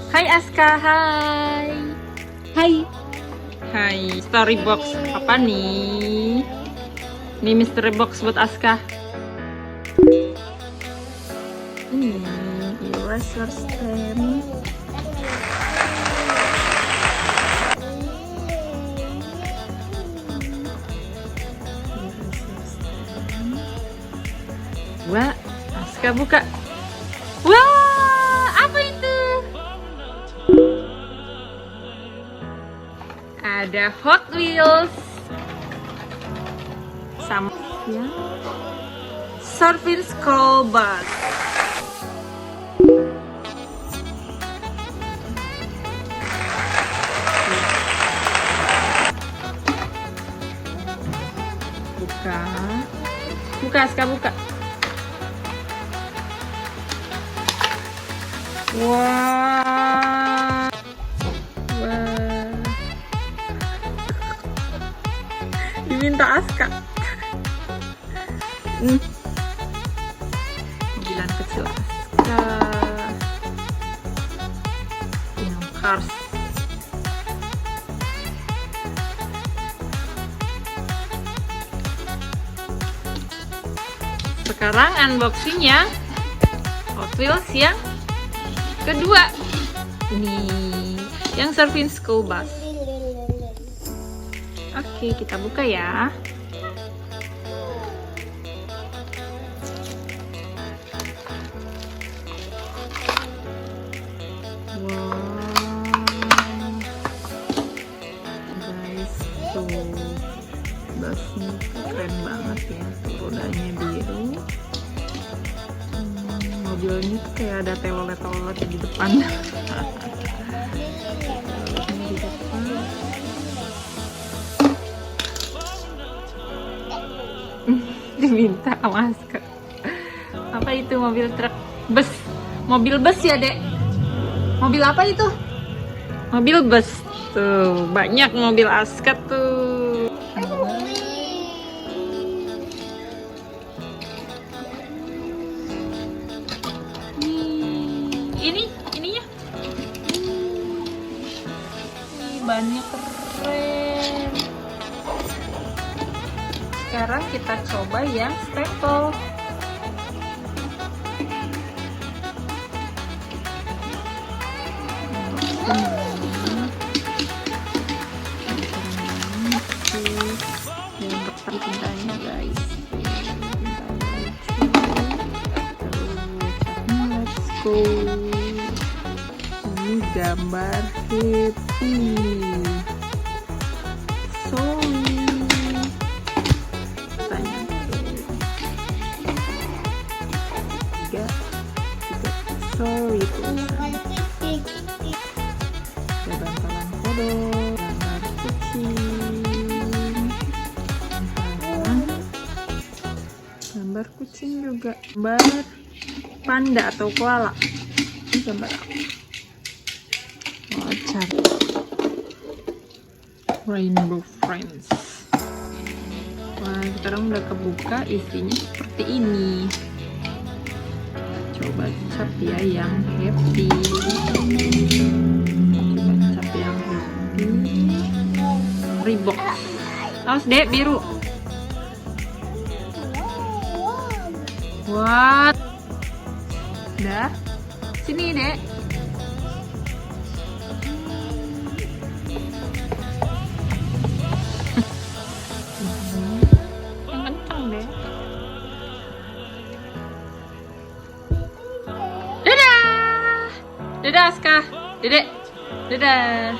Hai Aska, hai. Hai. Hai, story box apa nih? Ini mystery box buat Aska. Ini eraser stem. Wah, Aska buka. Wah, apa itu? Ada Hot Wheels sama ya, Surfing School Bus. Buka, buka Aska, buka. Wah, wah, diminta Aska. Mobilan kecil Aska. Yang Cars. Sekarang unboxingnya Hot Wheels yang kedua. Nih, yang Surfing School Bus. Oke, kita buka ya. Guys, tuh busnya keren banget ya, tuh rodanya biru. Mobilnya tuh kayak ada telolet-telolet di depan. Di depan. Diminta sama Aska. Apa itu? Mobil truk, bus, mobil bus ya dek? Mobil apa itu? Mobil bus. Tuh, banyak mobil Aska tuh. Ininya. Bannya keren. Sekarang kita coba yang staple. Yang pertama tintanya guys, let's go. Ini gambar happy, sorry, tanya tiga, sorry tulisan. Ada bantalan kodok, gambar kucing, gambar kucing juga, gambar panda atau koala. Ini gambar apa? Voucher Rainbow Friends. Wah, sekarang udah kebuka, isinya seperti ini. Coba cap ya yang happy. Coba cap yang happy. Reebok. Awas dek, biru. What? Udah? Sini dek. Yang kencang deh. Dadah. Dadah Aska. Dedek. Dadah.